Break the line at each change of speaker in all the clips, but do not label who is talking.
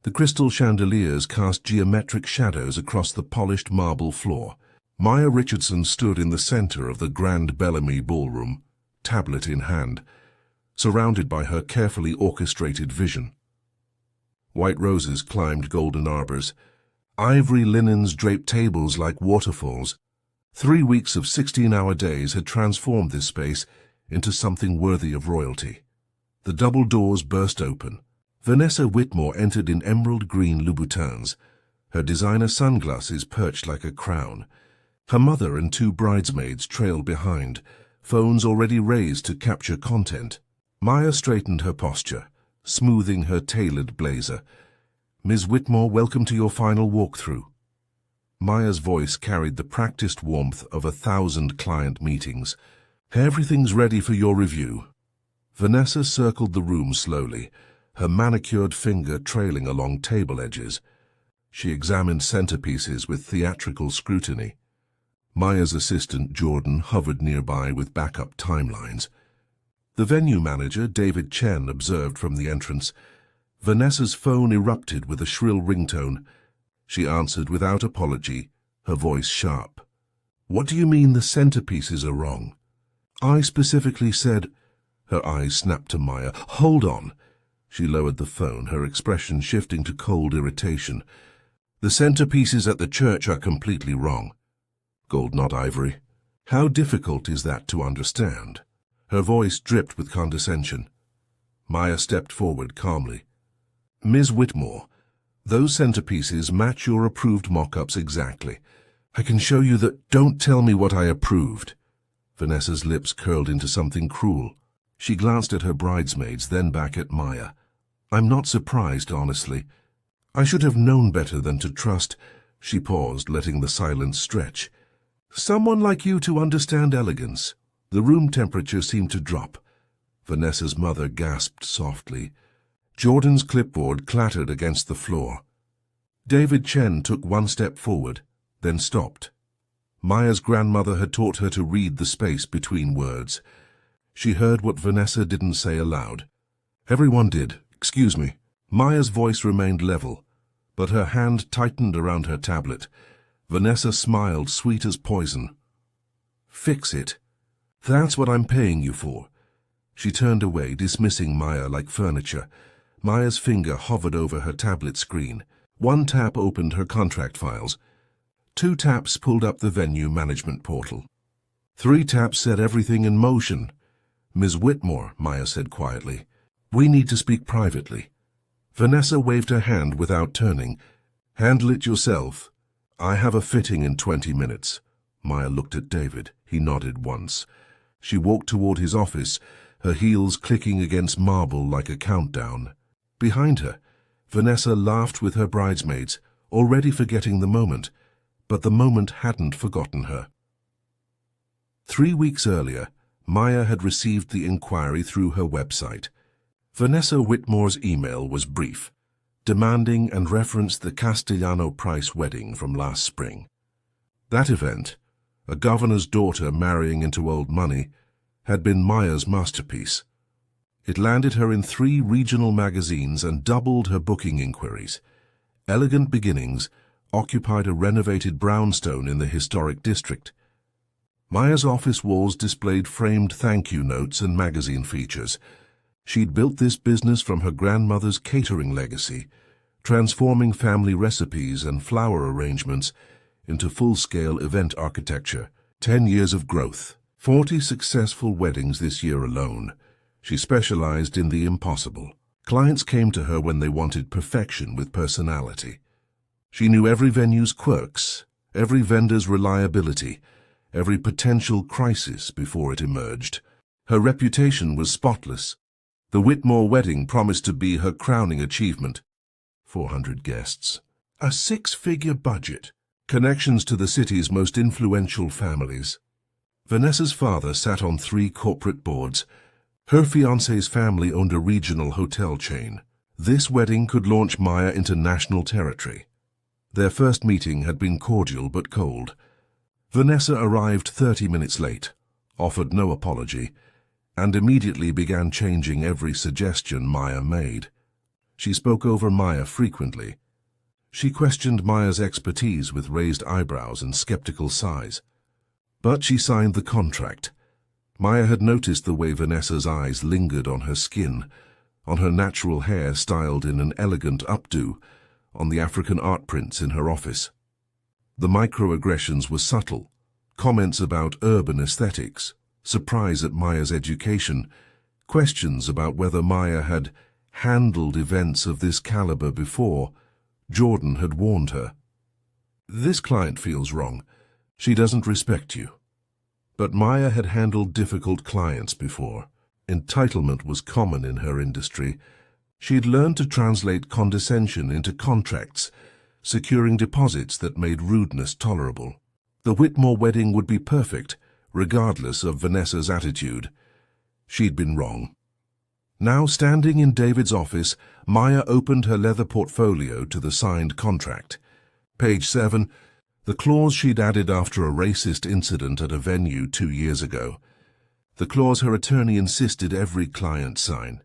The crystal chandeliers cast geometric shadows across the polished marble floor. Maya Richardson stood in the center of the Grand Bellamy ballroom, tablet in hand, surrounded by her carefully orchestrated vision. White roses climbed golden arbors. Ivory linens draped tables like waterfalls. 3 weeks of 16-hour days had transformed this space into something worthy of royalty. The double doors burst open. Vanessa Whitmore entered in emerald green Louboutins, her designer sunglasses perched like a crown. Her mother and 2 bridesmaids trailed behind, phones already raised to capture content. Maya straightened her posture, smoothing her tailored blazer. "Ms. Whitmore, welcome to your final walkthrough." Maya's voice carried the practiced warmth of 1,000 client meetings. "Everything's ready for your review." Vanessa circled the room slowly, her manicured finger trailing along table edges. She examined centerpieces with theatrical scrutiny. Maya's assistant, Jordan, hovered nearby with backup timelines. The venue manager, David Chen, observed from the entrance. Vanessa's phone erupted with a shrill ringtone. She answered without apology, her voice sharp. "What do you mean the centerpieces are wrong?" "I specifically said—" Her eyes snapped to Maya. "Hold on." She lowered the phone, her expression shifting to cold irritation. "The centerpieces at the church are completely wrong." "Gold, not ivory." "How difficult is that to understand?" Her voice dripped with condescension. Maya stepped forward calmly. "Ms. Whitmore, those centerpieces match your approved mock-ups exactly. I can show you that—" "Don't tell me what I approved." Vanessa's lips curled into something cruel. She glanced at her bridesmaids, then back at Maya. "I'm not surprised, honestly. I should have known better than to trust—" She paused, letting the silence stretch. "Someone like you to understand elegance." The room temperature seemed to drop. Vanessa's mother gasped softly. Jordan's clipboard clattered against the floor. David Chen took 1 step forward, then stopped. Maya's grandmother had taught her to read the space between words. She heard what Vanessa didn't say aloud. "Everyone did. Excuse me." Maya's voice remained level, but her hand tightened around her tablet. Vanessa smiled, sweet as poison. "Fix it. That's what I'm paying you for." She turned away, dismissing Maya like furniture. Maya's finger hovered over her tablet screen. 1 tap opened her contract files. 2 taps pulled up the venue management portal. 3 taps set everything in motion. "Ms. Whitmore," Maya said quietly, "we need to speak privately." Vanessa waved her hand without turning. "Handle it yourself. I have a fitting in 20 minutes. Maya looked at David. He nodded once. She walked toward his office, her heels clicking against marble like a countdown. Behind her, Vanessa laughed with her bridesmaids, already forgetting the moment, but the moment hadn't forgotten her. 3 weeks earlier, Maya had received the inquiry through her website. Vanessa Whitmore's email was brief, demanding and referenced the Castellano Price wedding from last spring. That event, a governor's daughter marrying into old money, had been Maya's masterpiece. It landed her in 3 regional magazines and doubled her booking inquiries. Elegant Beginnings occupied a renovated brownstone in the historic district. Maya's office walls displayed framed thank-you notes and magazine features. She'd built this business from her grandmother's catering legacy, transforming family recipes and flower arrangements into full-scale event architecture. 10 years of growth, 40 successful weddings this year alone. She specialized in the impossible. Clients came to her when they wanted perfection with personality. She knew every venue's quirks, every vendor's reliability, every potential crisis before it emerged. Her reputation was spotless. The Whitmore wedding promised to be her crowning achievement. 400 guests. A 6-figure budget. Connections to the city's most influential families. Vanessa's father sat on 3 corporate boards. Her fiancé's family owned a regional hotel chain. This wedding could launch Maya into national territory. Their first meeting had been cordial but cold. Vanessa arrived 30 minutes late, offered no apology, and immediately began changing every suggestion Maya made. She spoke over Maya frequently. She questioned Maya's expertise with raised eyebrows and skeptical sighs. But she signed the contract. Maya had noticed the way Vanessa's eyes lingered on her skin, on her natural hair styled in an elegant updo, on the African art prints in her office. The microaggressions were subtle, comments about urban aesthetics, surprise at Maya's education, questions about whether Maya had handled events of this caliber before. Jordan had warned her. This client feels wrong. She doesn't respect you. But Maya had handled difficult clients before. Entitlement was common in her industry. She'd learned to translate condescension into contracts, securing deposits that made rudeness tolerable. The Whitmore wedding would be perfect, regardless of Vanessa's attitude. She'd been wrong. Now, standing in David's office, Maya opened her leather portfolio to the signed contract. Page 7, the clause she'd added after a racist incident at a venue 2 years ago. The clause her attorney insisted every client sign.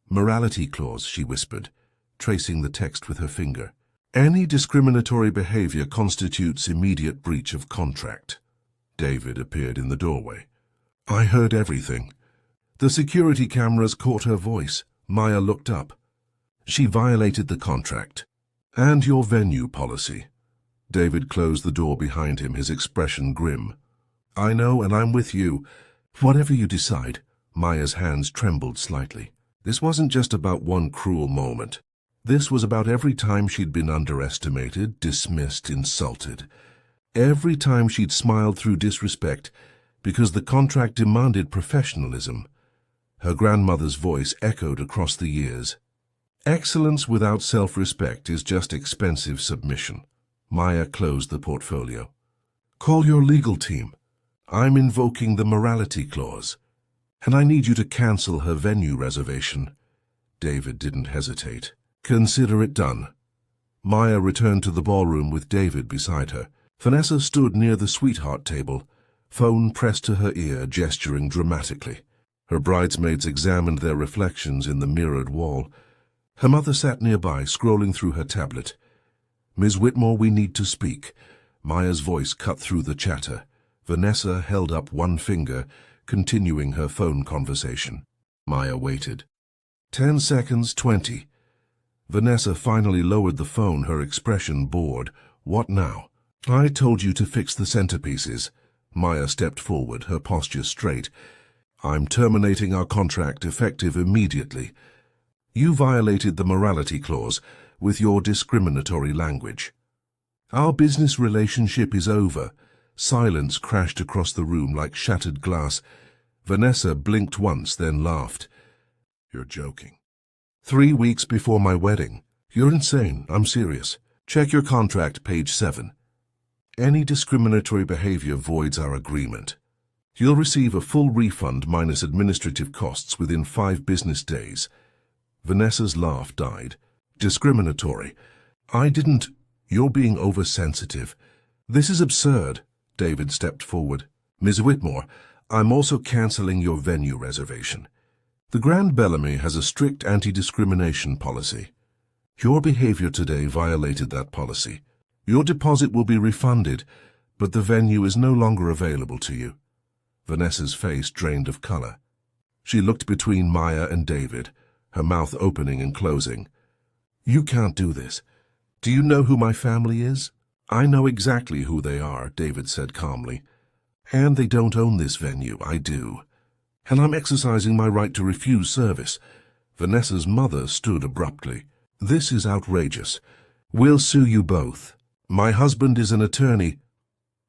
Morality clause, she whispered, tracing the text with her finger. Any discriminatory behavior constitutes immediate breach of contract. David appeared in the doorway. I heard everything. The security cameras caught her voice. Maya looked up. She violated the contract. And your venue policy. David closed the door behind him, his expression grim. I know, and I'm with you. Whatever you decide. Maya's hands trembled slightly. This wasn't just about one cruel moment. This was about every time she'd been underestimated, dismissed, insulted. Every time she'd smiled through disrespect because the contract demanded professionalism. Her grandmother's voice echoed across the years. Excellence without self-respect is just expensive submission. Maya closed the portfolio. Call your legal team. I'm invoking the morality clause. And I need you to cancel her venue reservation. David didn't hesitate. Consider it done. Maya returned to the ballroom with David beside her. Vanessa stood near the sweetheart table, phone pressed to her ear, gesturing dramatically. Her bridesmaids examined their reflections in the mirrored wall. Her mother sat nearby, scrolling through her tablet. Ms. Whitmore, we need to speak. Maya's voice cut through the chatter. Vanessa held up one finger, continuing her phone conversation. Maya waited. 10 seconds, 20. Vanessa finally lowered the phone, her expression bored. What now? I told you to fix the centerpieces. Maya stepped forward, her posture straight. I'm terminating our contract effective immediately. You violated the morality clause with your discriminatory language. Our business relationship is over. Silence crashed across the room like shattered glass. Vanessa blinked once, then laughed. You're joking. 3 weeks before my wedding. You're insane. I'm serious. Check your contract, page 7. Any discriminatory behavior voids our agreement. You'll receive a full refund minus administrative costs within 5 business days. Vanessa's laugh died. Discriminatory. I didn't. You're being oversensitive. This is absurd. David stepped forward. Ms. Whitmore, I'm also canceling your venue reservation. The Grand Bellamy has a strict anti-discrimination policy. Your behavior today violated that policy. Your deposit will be refunded, but the venue is no longer available to you. Vanessa's face drained of color. She looked between Maya and David, her mouth opening and closing. You can't do this. Do you know who my family is? I know exactly who they are, David said calmly. And they don't own this venue, I do. And I'm exercising my right to refuse service. Vanessa's mother stood abruptly. This is outrageous. We'll sue you both. My husband is an attorney.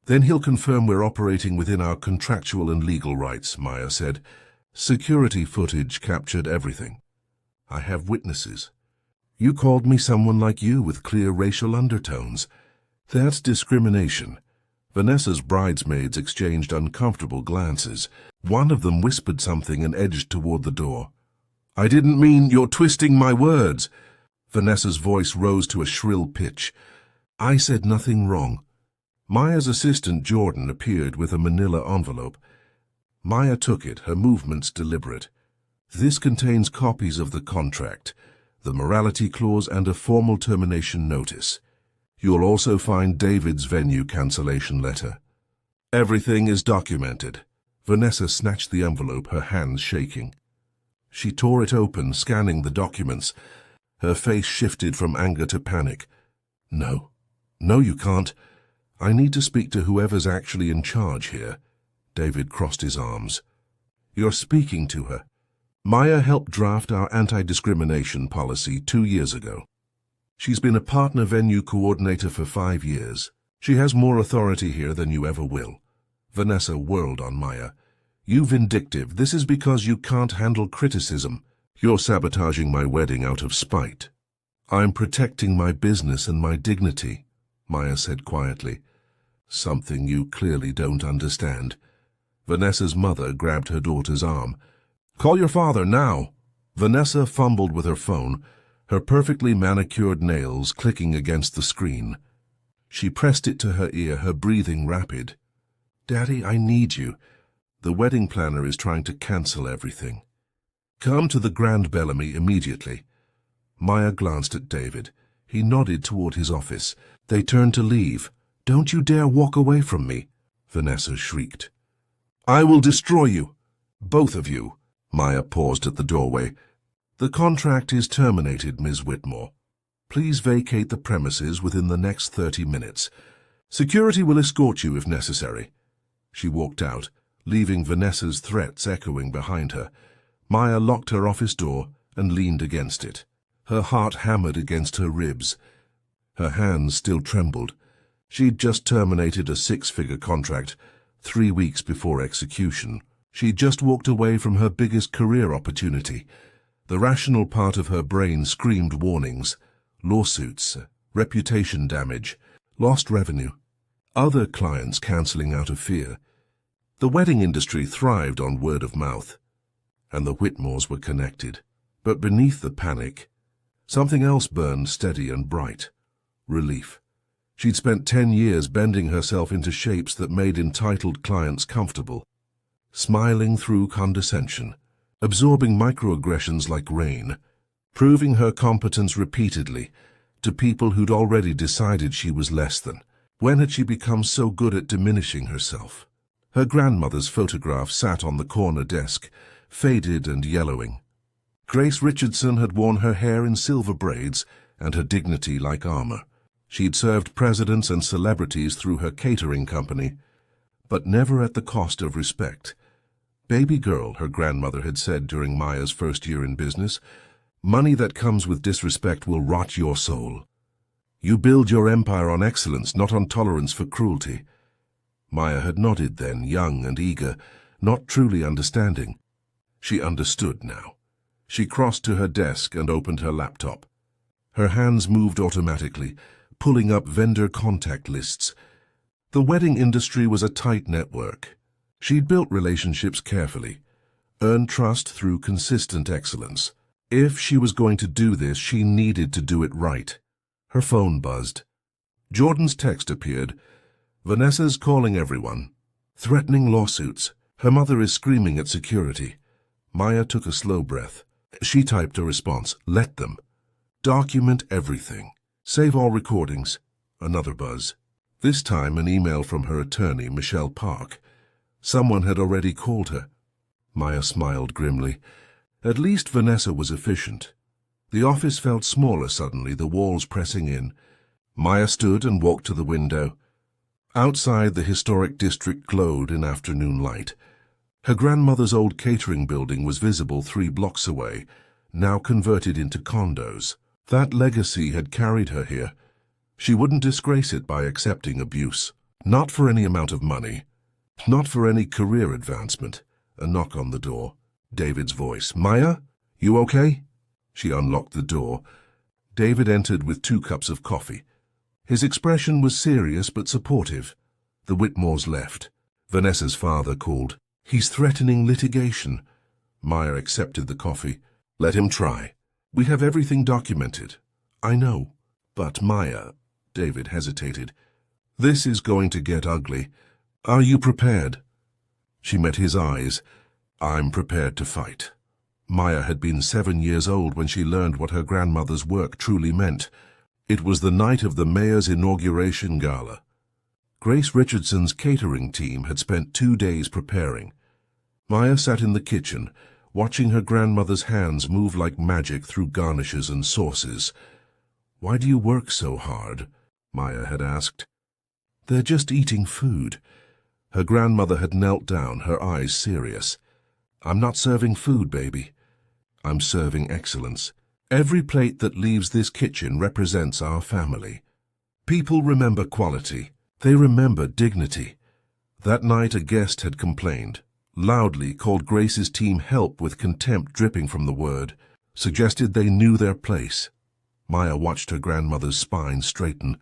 Then he'll confirm we're operating within our contractual and legal rights, Maya said. Security footage captured everything. I have witnesses. You called me someone like you with clear racial undertones. That's discrimination. Vanessa's bridesmaids exchanged uncomfortable glances. One of them whispered something and edged toward the door. I didn't mean you're twisting my words. Vanessa's voice rose to a shrill pitch. I said nothing wrong. Maya's assistant Jordan appeared with a manila envelope. Maya took it, her movements deliberate. This contains copies of the contract. the morality clause, and a formal termination notice. You'll also find David's venue cancellation letter. Everything is documented. Vanessa snatched the envelope, her hands shaking. She tore it open, scanning the documents. Her face shifted from anger to panic. No. No, you can't. I need to speak to whoever's actually in charge here. David crossed his arms. You're speaking to her. Maya helped draft our anti-discrimination policy 2 years ago. She's been a partner venue coordinator for 5 years. She has more authority here than you ever will. Vanessa whirled on Maya. You vindictive. This is because you can't handle criticism. You're sabotaging my wedding out of spite. I'm protecting my business and my dignity, Maya said quietly. Something you clearly don't understand. Vanessa's mother grabbed her daughter's arm. Call your father now. Vanessa fumbled with her phone, her perfectly manicured nails clicking against the screen. She pressed it to her ear, her breathing rapid. Daddy, I need you. The wedding planner is trying to cancel everything. Come to the Grand Bellamy immediately. Maya glanced at David. He nodded toward his office. They turned to leave. Don't you dare walk away from me, Vanessa shrieked. I will destroy you. Both of you. Maya paused at the doorway. The contract is terminated, Ms. Whitmore. Please vacate the premises within the next 30 minutes. Security will escort you if necessary. She walked out, leaving Vanessa's threats echoing behind her. Maya locked her office door and leaned against it. Her heart hammered against her ribs. Her hands still trembled. She'd just terminated a 6-figure contract 3 weeks before execution. She'd just walked away from her biggest career opportunity. The rational part of her brain screamed warnings. Lawsuits, reputation damage, lost revenue, other clients cancelling out of fear. The wedding industry thrived on word of mouth, and the Whitmores were connected. But beneath the panic, something else burned steady and bright. Relief. She'd spent 10 years bending herself into shapes that made entitled clients comfortable, smiling through condescension, absorbing microaggressions like rain, proving her competence repeatedly to people who'd already decided she was less than. When had she become so good at diminishing herself? Her grandmother's photograph sat on the corner desk, faded and yellowing. Grace Richardson had worn her hair in silver braids and her dignity like armor. She'd served presidents and celebrities through her catering company, but never at the cost of respect. Baby girl, her grandmother had said during Maya's first year in business, money that comes with disrespect will rot your soul. You build your empire on excellence, not on tolerance for cruelty. Maya had nodded then, young and eager, not truly understanding. She understood now. She crossed to her desk and opened her laptop. Her hands moved automatically, pulling up vendor contact lists. The wedding industry was a tight network. She'd built relationships carefully, earned trust through consistent excellence. If she was going to do this, she needed to do it right. Her phone buzzed. Jordan's text appeared. Vanessa's calling everyone. Threatening lawsuits. Her mother is screaming at security. Maya took a slow breath. She typed a response. Let them. Document everything. Save all recordings. Another buzz. This time an email from her attorney, Michelle Park. Someone had already called her. Maya smiled grimly. At least Vanessa was efficient. The office felt smaller suddenly, the walls pressing in. Maya stood and walked to the window. Outside, the historic district glowed in afternoon light. Her grandmother's old catering building was visible 3 blocks away, now converted into condos. That legacy had carried her here. She wouldn't disgrace it by accepting abuse. Not for any amount of money. Not for any career advancement. A knock on the door. David's voice. Maya? You okay? She unlocked the door. David entered with 2 cups of coffee. His expression was serious but supportive. The Whitmores left. Vanessa's father called. He's threatening litigation. Maya accepted the coffee. Let him try. We have everything documented. I know. But Maya, David hesitated. This is going to get ugly. Are you prepared? She met his eyes. I'm prepared to fight. Maya had been 7 years old when she learned what her grandmother's work truly meant. It was the night of the mayor's inauguration gala. Grace Richardson's catering team had spent 2 days preparing. Maya sat in the kitchen, watching her grandmother's hands move like magic through garnishes and sauces. "Why do you work so hard?" Maya had asked. "They're just eating food." Her grandmother had knelt down, her eyes serious. "I'm not serving food, baby. I'm serving excellence. Every plate that leaves this kitchen represents our family. People remember quality. They remember dignity." That night a guest had complained, loudly called Grace's team help with contempt dripping from the word, suggested they knew their place. Maya watched her grandmother's spine straighten,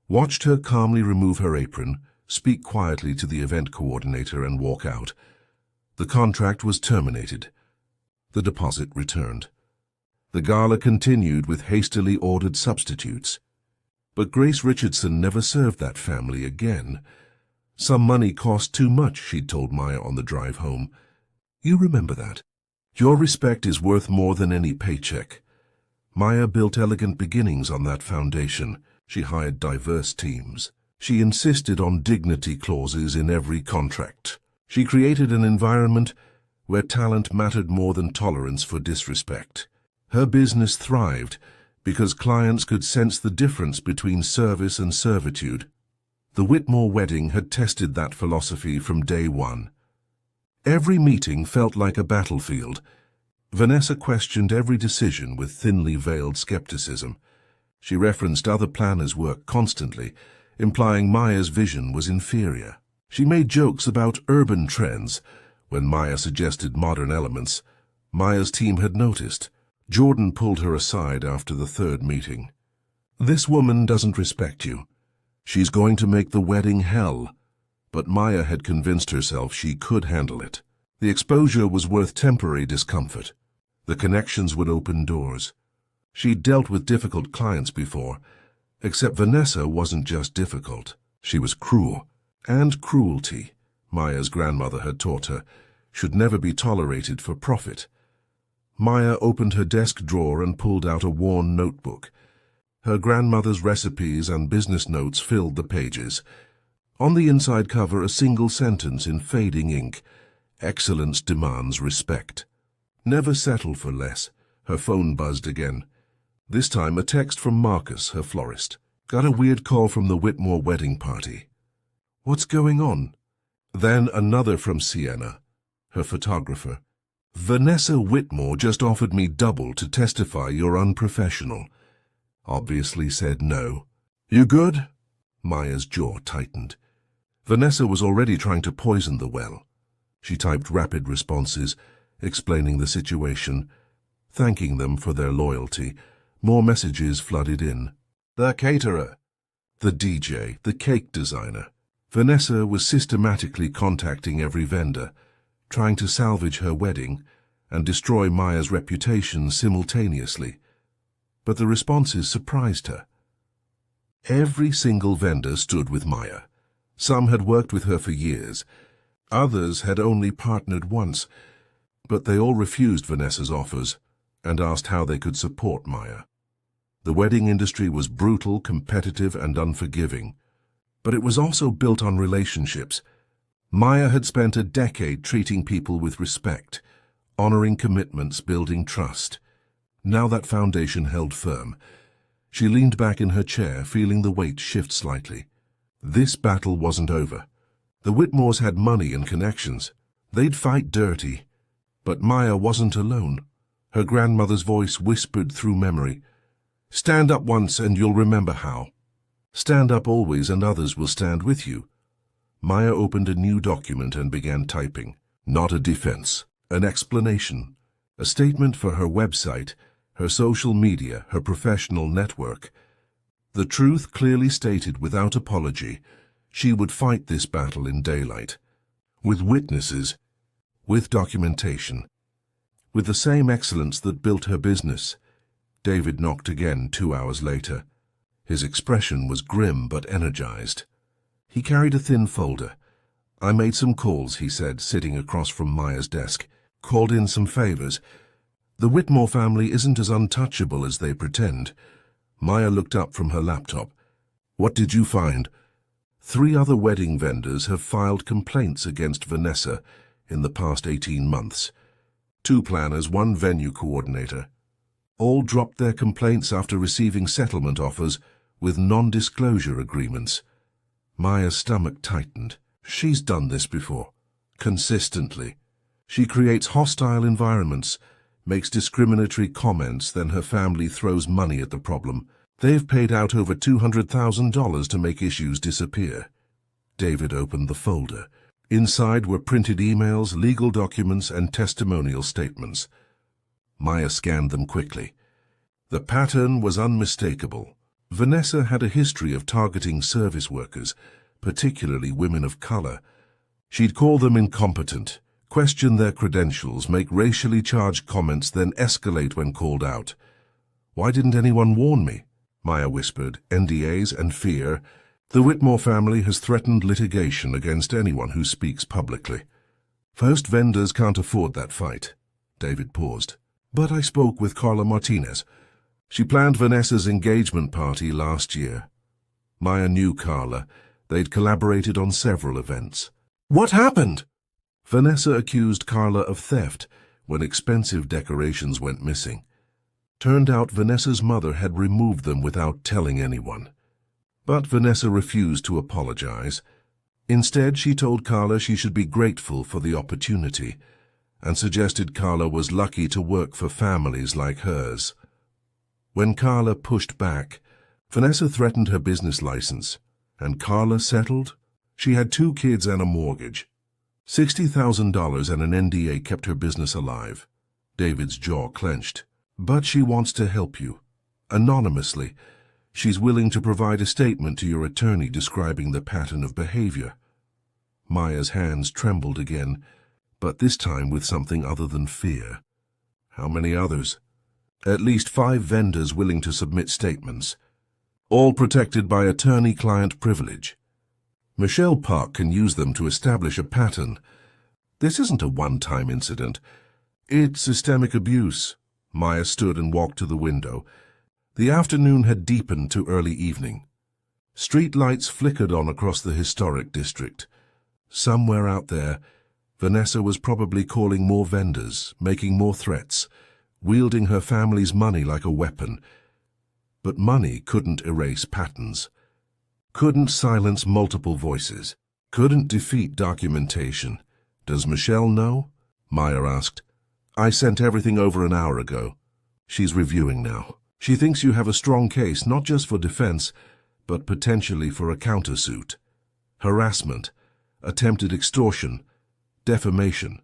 watched her calmly remove her apron, speak quietly to the event coordinator and walk out. The contract was terminated. The deposit returned. The gala continued with hastily ordered substitutes. But Grace Richardson never served that family again. Some money cost too much, she'd told Maya on the drive home. "You remember that. Your respect is worth more than any paycheck." Maya built elegant beginnings on that foundation. She hired diverse teams. She insisted on dignity clauses in every contract. She created an environment where talent mattered more than tolerance for disrespect. Her business thrived because clients could sense the difference between service and servitude. The Whitmore wedding had tested that philosophy from day one. Every meeting felt like a battlefield. Vanessa questioned every decision with thinly veiled skepticism. She referenced other planners' work constantly, implying Maya's vision was inferior. She made jokes about urban trends. When Maya suggested modern elements, Maya's team had noticed. Jordan pulled her aside after the 3rd meeting. "This woman doesn't respect you. She's going to make the wedding hell." But Maya had convinced herself she could handle it. The exposure was worth temporary discomfort. The connections would open doors. She'd dealt with difficult clients before, except Vanessa wasn't just difficult. She was cruel. And cruelty, Maya's grandmother had taught her, should never be tolerated for profit. Maya opened her desk drawer and pulled out a worn notebook. Her grandmother's recipes and business notes filled the pages. On the inside cover, a single sentence in fading ink: "Excellence demands respect." Never settle for less. Her phone buzzed again. This time a text from Marcus, her florist. "Got a weird call from the Whitmore wedding party." "What's going on?" Then another from Sienna, her photographer. "Vanessa Whitmore just offered me double to testify you're unprofessional." Obviously said no. "You good?" Maya's jaw tightened. Vanessa was already trying to poison the well. She typed rapid responses, explaining the situation, thanking them for their loyalty. More messages flooded in. The caterer, the DJ, the cake designer. Vanessa was systematically contacting every vendor, trying to salvage her wedding and destroy Maya's reputation simultaneously. But the responses surprised her. Every single vendor stood with Maya. Some had worked with her for years. Others had only partnered once. But they all refused Vanessa's offers and asked how they could support Maya. The wedding industry was brutal, competitive, and unforgiving. But it was also built on relationships. Maya had spent a decade treating people with respect, honoring commitments, building trust. Now that foundation held firm. She leaned back in her chair, feeling the weight shift slightly. This battle wasn't over. The Whitmores had money and connections. They'd fight dirty. But Maya wasn't alone. Her grandmother's voice whispered through memory. "Stand up once and you'll remember how. Stand up always and others will stand with you." Maya opened a new document and began typing. Not a defense, an explanation. A statement for her website, her social media, her professional network. The truth clearly stated without apology. She would fight this battle in daylight. With witnesses, with documentation, with the same excellence that built her business. David knocked again 2 hours later. His expression was grim but energized. He carried a thin folder. "I made some calls," he said, sitting across from Maya's desk. "Called in some favors. The Whitmore family isn't as untouchable as they pretend. Maya looked up from her laptop. What did you find? 3 other wedding vendors have filed complaints against Vanessa in the past 18 months. 2 planners, 1 venue coordinator. All dropped their complaints after receiving settlement offers with non-disclosure agreements. Maya's stomach tightened. She's done this before. Consistently. She creates hostile environments, makes discriminatory comments, then her family throws money at the problem. They've paid out over $200,000 to make issues disappear. David opened the folder. Inside were printed emails, legal documents, and testimonial statements. Maya scanned them quickly. The pattern was unmistakable. Vanessa had a history of targeting service workers, particularly women of color. She'd call them incompetent, question their credentials, make racially charged comments, then escalate when called out. Why didn't anyone warn me? Maya whispered. NDAs and fear. The Whitmore family has threatened litigation against anyone who speaks publicly. Most vendors can't afford that fight. David paused. But I spoke with Carla Martinez. She planned Vanessa's engagement party last year. Maya knew Carla. They'd collaborated on several events. What happened? Vanessa accused Carla of theft when expensive decorations went missing. Turned out Vanessa's mother had removed them without telling anyone. But Vanessa refused to apologize. Instead, she told Carla she should be grateful for the opportunity and suggested Carla was lucky to work for families like hers. When Carla pushed back, Vanessa threatened her business license, and Carla settled. She had 2 kids and a mortgage. $60,000 and an NDA kept her business alive. David's jaw clenched. But she wants to help you. Anonymously, she's willing to provide a statement to your attorney describing the pattern of behavior. Maya's hands trembled again, but this time with something other than fear. How many others? At least 5 vendors willing to submit statements, all protected by attorney-client privilege. Michelle Park can use them to establish a pattern. This isn't a one-time incident. It's systemic abuse. Maya stood and walked to the window. The afternoon had deepened to early evening. Street lights flickered on across the historic district. Somewhere out there, Vanessa was probably calling more vendors, making more threats, wielding her family's money like a weapon. But money couldn't erase patterns, couldn't silence multiple voices, couldn't defeat documentation. Does Michelle know? Maya asked. I sent everything over an hour ago. She's reviewing now. She thinks you have a strong case, not just for defense, but potentially for a countersuit. Harassment, attempted extortion, defamation.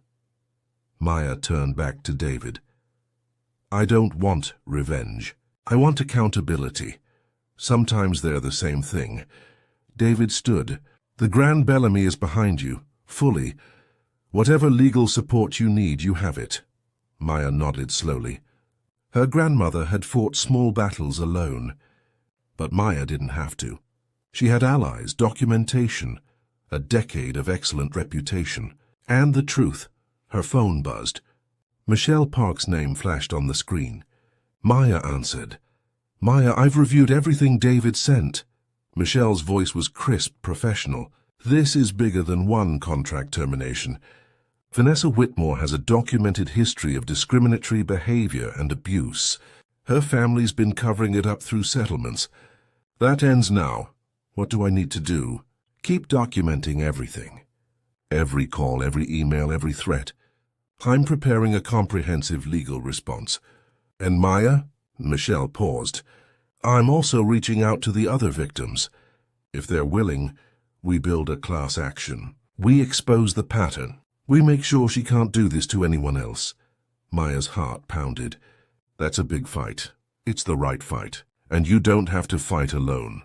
Maya turned back to David. I don't want revenge. I want accountability. Sometimes they're the same thing. David stood. The Grand Bellamy is behind you, fully. Whatever legal support you need, you have it. Maya nodded slowly. Her grandmother had fought small battles alone, but Maya didn't have to. She had allies, documentation, a decade of excellent reputation, and the truth. Her phone buzzed. Michelle Park's name flashed on the screen. Maya answered. Maya, I've reviewed everything David sent. Michelle's voice was crisp, professional. This is bigger than one contract termination. Vanessa Whitmore has a documented history of discriminatory behavior and abuse. Her family's been covering it up through settlements. That ends now. What do I need to do? Keep documenting everything. Every call, every email, every threat. I'm preparing a comprehensive legal response. And Maya? Michelle paused. I'm also reaching out to the other victims. If they're willing, we build a class action. We expose the pattern. We make sure she can't do this to anyone else. Maya's heart pounded. That's a big fight. It's the right fight. And you don't have to fight alone.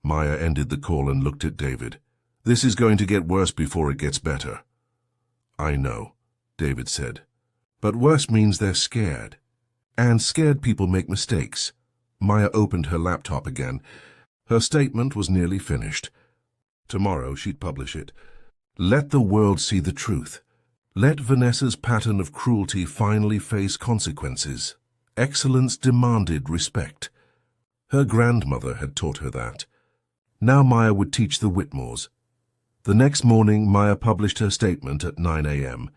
Maya ended the call and looked at David. This is going to get worse before it gets better. I know, David said. But worse means they're scared. And scared people make mistakes. Maya opened her laptop again. Her statement was nearly finished. Tomorrow she'd publish it. Let the world see the truth. Let Vanessa's pattern of cruelty finally face consequences. Excellence demanded respect. Her grandmother had taught her that. Now Maya would teach the Whitmores. The next morning, Maya published her statement at 9 a.m.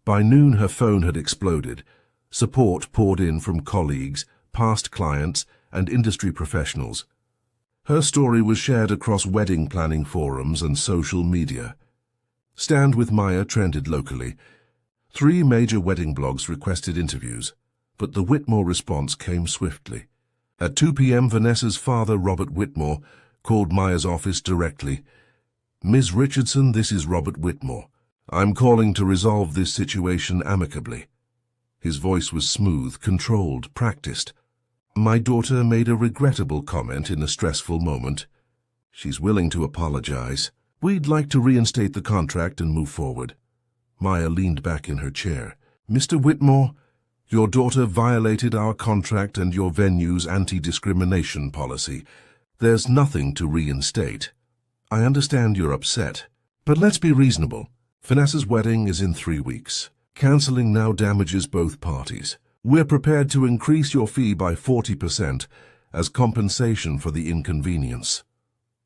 By noon, her phone had exploded. Support poured in from colleagues, past clients, and industry professionals. Her story was shared across wedding planning forums and social media. Stand with Maya trended locally. 3 major wedding blogs requested interviews, but the Whitmore response came swiftly. At 2 p.m., Vanessa's father, Robert Whitmore, called Maya's office directly. "Ms. Richardson, this is Robert Whitmore. I'm calling to resolve this situation amicably." His voice was smooth, controlled, practiced. "My daughter made a regrettable comment in a stressful moment. She's willing to apologize. We'd like to reinstate the contract and move forward." Maya leaned back in her chair. "Mr. Whitmore, your daughter violated our contract and your venue's anti-discrimination policy. There's nothing to reinstate. I understand you're upset, but let's be reasonable. Vanessa's wedding is in 3 weeks. Canceling now damages both parties. We're prepared to increase your fee by 40% as compensation for the inconvenience."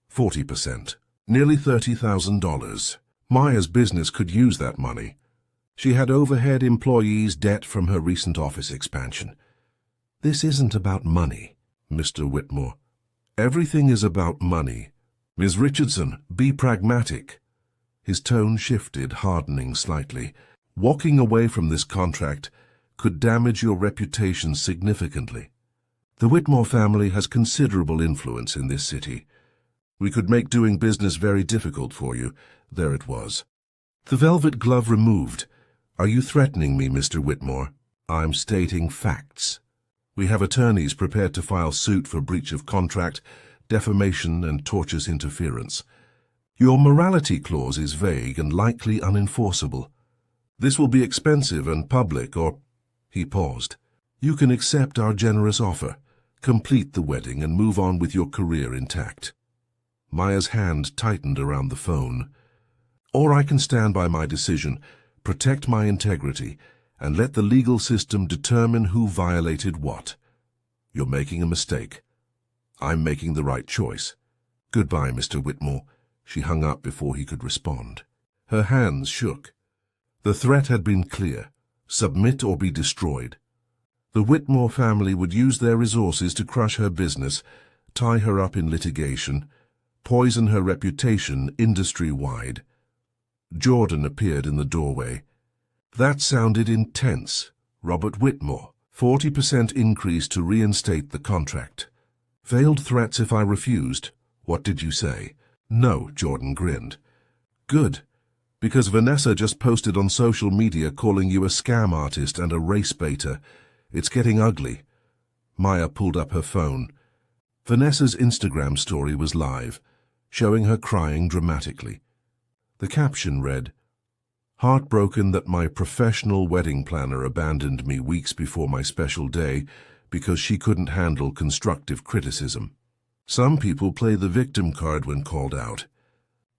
40%. Nearly $30,000. Maya's business could use that money. She had overhead employees, debt from her recent office expansion. "This isn't about money, Mr. Whitmore. Everything is about money. Ms. Richardson, be pragmatic." His tone shifted, hardening slightly. "Walking away from this contract could damage your reputation significantly. The Whitmore family has considerable influence in this city. We could make doing business very difficult for you." There it was. The velvet glove removed. "Are you threatening me, Mr. Whitmore?" "I'm stating facts. We have attorneys prepared to file suit for breach of contract, defamation, and tortious interference. Your morality clause is vague and likely unenforceable. This will be expensive and public, or—" He paused. "You can accept our generous offer, complete the wedding, and move on with your career intact." Maya's hand tightened around the phone. "Or I can stand by my decision, protect my integrity, and let the legal system determine who violated what. You're making a mistake. I'm making the right choice. Goodbye, Mr. Whitmore." She hung up before he could respond. Her hands shook. The threat had been clear: submit or be destroyed. The Whitmore family would use their resources to crush her business, tie her up in litigation, poison her reputation industry-wide. Jordan appeared in the doorway. "That sounded intense. Robert Whitmore, 40% increase to reinstate the contract. Veiled threats if I refused. What did you say?" "No," Jordan grinned. "Good, because Vanessa just posted on social media calling you a scam artist and a race baiter. It's getting ugly." Maya pulled up her phone. Vanessa's Instagram story was live, showing her crying dramatically. The caption read, "Heartbroken that my professional wedding planner abandoned me weeks before my special day because she couldn't handle constructive criticism." Some people play the victim card when called out.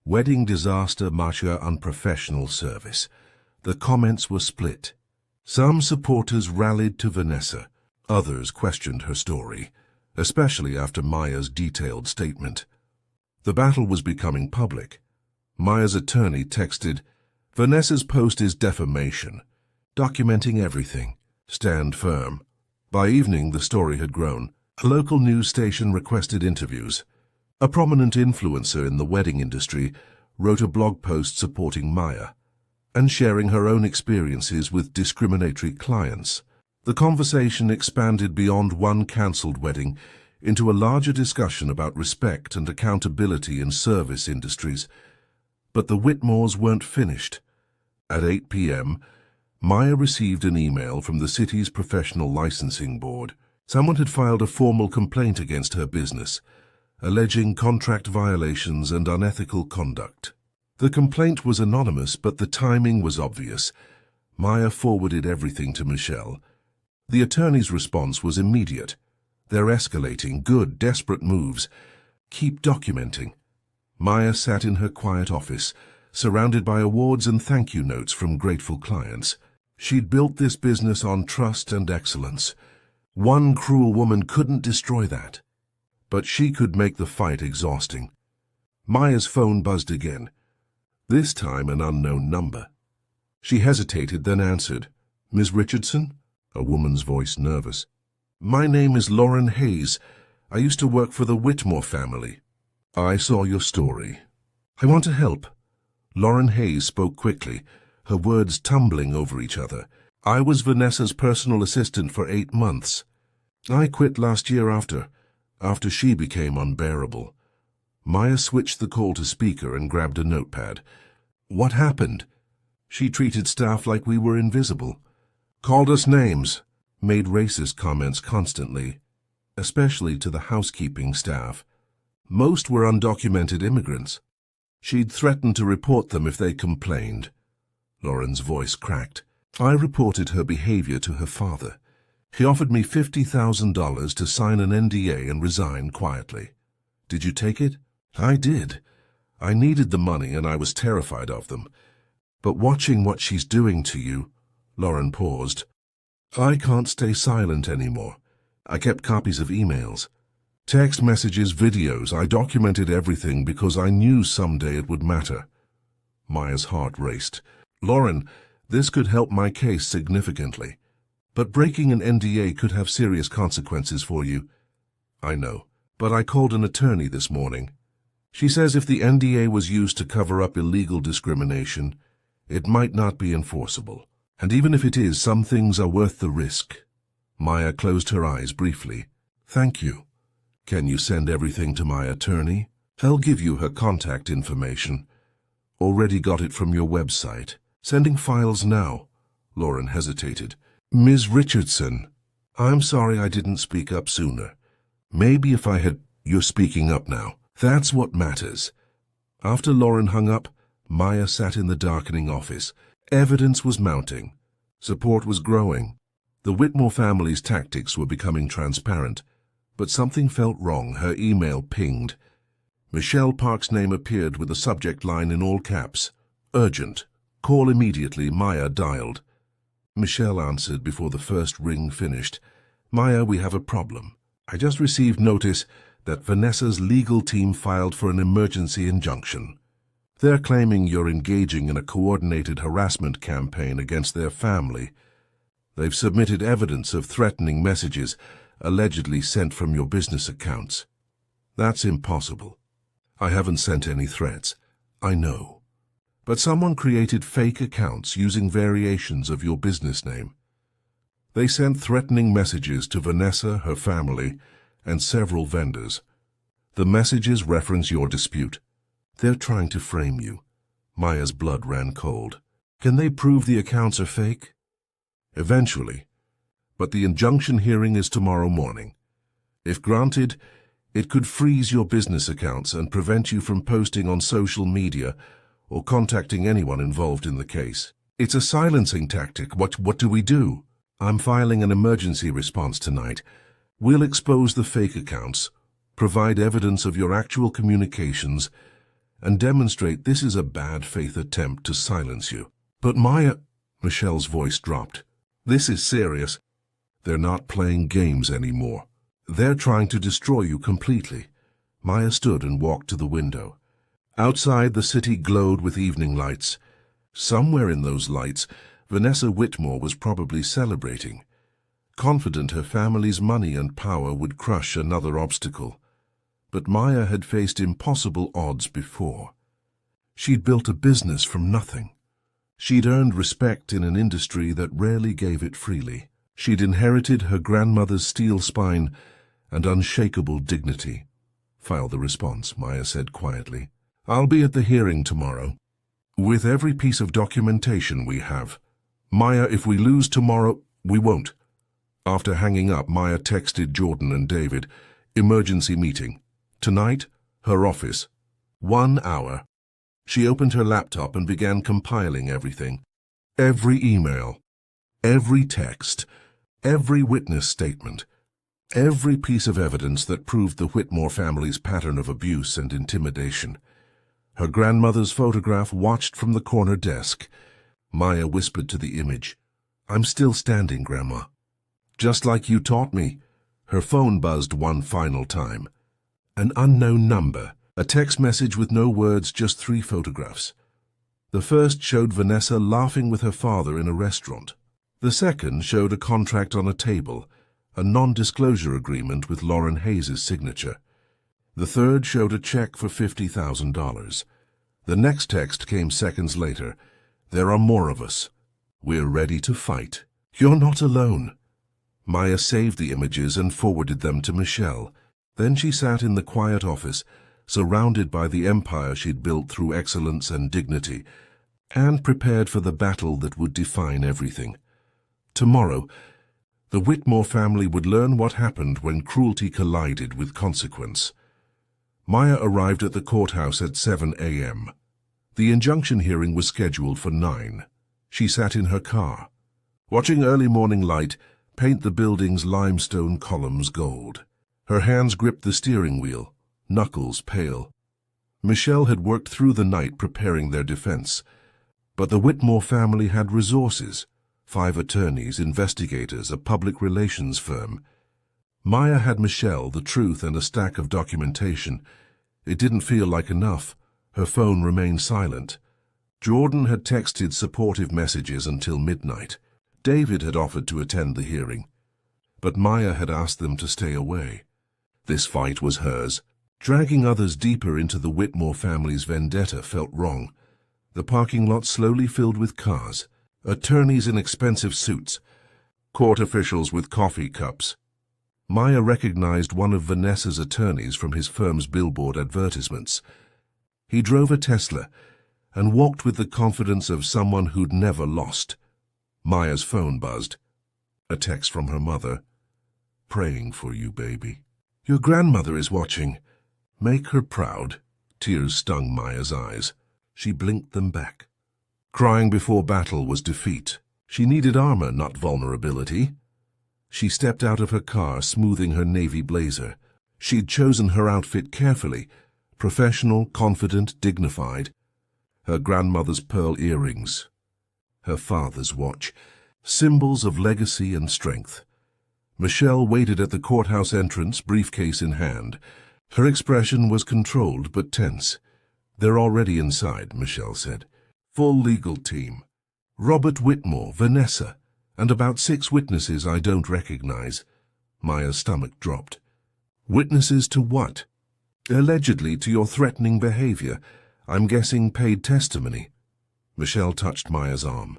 "Wedding disaster, Masha, unprofessional service." The comments were split. Some supporters rallied to Vanessa. Others questioned her story, especially after Maya's detailed statement. The battle was becoming public. Maya's attorney texted, "Vanessa's post is defamation, documenting everything. Stand firm." By evening, the story had grown. A local news station requested interviews. A prominent influencer in the wedding industry wrote a blog post supporting Maya and sharing her own experiences with discriminatory clients. The conversation expanded beyond one cancelled wedding into a larger discussion about respect and accountability in service industries. But the Whitmores weren't finished. At 8 p.m., Maya received an email from the city's professional licensing board. Someone had filed a formal complaint against her business, alleging contract violations and unethical conduct. The complaint was anonymous, but the timing was obvious. Maya forwarded everything to Michelle. The attorney's response was immediate. "They're escalating. Good, desperate moves. Keep documenting." Maya sat in her quiet office, surrounded by awards and thank you notes from grateful clients. She'd built this business on trust and excellence. One cruel woman couldn't destroy that. But she could make the fight exhausting. Maya's phone buzzed again. This time an unknown number. She hesitated, then answered. "Ms. Richardson?" A woman's voice, nervous. "My name is Lauren Hayes. I used to work for the Whitmore family. I saw your story. I want to help." Lauren Hayes spoke quickly, her words tumbling over each other. "I was Vanessa's personal assistant for 8 months. I quit last year after she became unbearable." Maya switched the call to speaker and grabbed a notepad. "What happened?" "She treated staff like we were invisible. Called us names. Made racist comments constantly, especially to the housekeeping staff. Most were undocumented immigrants. She'd threatened to report them if they complained." Lauren's voice cracked. "I reported her behavior to her father. He offered me $50,000 to sign an NDA and resign quietly. Did you take it?" "I did. I needed the money and I was terrified of them. But watching what she's doing to you..." Lauren paused. "I can't stay silent anymore. I kept copies of emails, text messages, videos. I documented everything because I knew someday it would matter." Maya's heart raced. "Lauren, this could help my case significantly. But breaking an NDA could have serious consequences for you." "I know, but I called an attorney this morning. She says if the NDA was used to cover up illegal discrimination, it might not be enforceable. And even if it is, some things are worth the risk." Maya closed her eyes briefly. "Thank you. Can you send everything to my attorney? I'll give you her contact information. Already got it from your website. Sending files now." Lauren hesitated. "Ms. Richardson, I'm sorry I didn't speak up sooner. Maybe if I had..." "You're speaking up now. That's what matters." After Lauren hung up, Maya sat in the darkening office. Evidence was mounting. Support was growing. The Whitmore family's tactics were becoming transparent. But something felt wrong. Her email pinged. Michelle Park's name appeared with the subject line in all caps. "Urgent. Call immediately." Maya dialed. Michelle answered before the first ring finished. "Maya, we have a problem. I just received notice that Vanessa's legal team filed for an emergency injunction. They're claiming you're engaging in a coordinated harassment campaign against their family. They've submitted evidence of threatening messages allegedly sent from your business accounts." "That's impossible. I haven't sent any threats." "I know. But someone created fake accounts using variations of your business name. They sent threatening messages to Vanessa, her family, and several vendors. The messages reference your dispute. They're trying to frame you." Maya's blood ran cold. "Can they prove the accounts are fake?" "Eventually. But the injunction hearing is tomorrow morning. If granted, it could freeze your business accounts and prevent you from posting on social media or contacting anyone involved in the case. It's a silencing tactic. What do we do?" "I'm filing an emergency response tonight. We'll expose the fake accounts, provide evidence of your actual communications, and demonstrate this is a bad faith attempt to silence you." "But Maya..." Michelle's voice dropped. "This is serious. They're not playing games anymore. They're trying to destroy you completely." Maya stood and walked to the window. Outside, the city glowed with evening lights. Somewhere in those lights, Vanessa Whitmore was probably celebrating, confident her family's money and power would crush another obstacle. But Maya had faced impossible odds before. She'd built a business from nothing. She'd earned respect in an industry that rarely gave it freely. She'd inherited her grandmother's steel spine and unshakable dignity. "File the response," Maya said quietly. "I'll be at the hearing tomorrow, with every piece of documentation we have." "Maya, if we lose tomorrow..." "We won't." After hanging up, Maya texted Jordan and David. "Emergency meeting. Tonight, her office. 1 hour." She opened her laptop and began compiling everything. Every email, every text, every witness statement, every piece of evidence that proved the Whitmore family's pattern of abuse and intimidation. Her grandmother's photograph watched from the corner desk. Maya whispered to the image, "I'm still standing, Grandma." "Just like you taught me." Her phone buzzed one final time. An unknown number, a text message with no words, just 3 photographs. The first showed Vanessa laughing with her father in a restaurant. The second showed a contract on a table, a non-disclosure agreement with Lauren Hayes' signature. The third showed a check for $50,000. The next text came seconds later. "There are more of us. We're ready to fight. You're not alone." Maya saved the images and forwarded them to Michelle. Then she sat in the quiet office, surrounded by the empire she'd built through excellence and dignity, and prepared for the battle that would define everything. Tomorrow, the Whitmore family would learn what happened when cruelty collided with consequence. Maya arrived at the courthouse at 7 a.m. The injunction hearing was scheduled for 9. She sat in her car, watching early morning light paint the building's limestone columns gold. Her hands gripped the steering wheel, knuckles pale. Michelle had worked through the night preparing their defense. But the Whitmore family had resources: 5 attorneys, investigators, a public relations firm. Maya had Michelle, the truth, and a stack of documentation. It didn't feel like enough. Her phone remained silent. Jordan had texted supportive messages until midnight. David had offered to attend the hearing. But Maya had asked them to stay away. This fight was hers. Dragging others deeper into the Whitmore family's vendetta felt wrong. The parking lot slowly filled with cars, attorneys in expensive suits, court officials with coffee cups. Maya recognized one of Vanessa's attorneys from his firm's billboard advertisements. He drove a Tesla and walked with the confidence of someone who'd never lost. Maya's phone buzzed. A text from her mother. "Praying for you, baby. Your grandmother is watching. Make her proud." Tears stung Maya's eyes. She blinked them back. Crying before battle was defeat. She needed armor, not vulnerability. She stepped out of her car, smoothing her navy blazer. She'd chosen her outfit carefully, professional, confident, dignified. Her grandmother's pearl earrings, her father's watch, symbols of legacy and strength. Michelle waited at the courthouse entrance, briefcase in hand. Her expression was controlled but tense. "They're already inside," Michelle said. "Full legal team. Robert Whitmore, Vanessa, and about 6 witnesses I don't recognize." Maya's stomach dropped. "Witnesses to what?" "Allegedly to your threatening behavior. I'm guessing paid testimony." Michelle touched Maya's arm.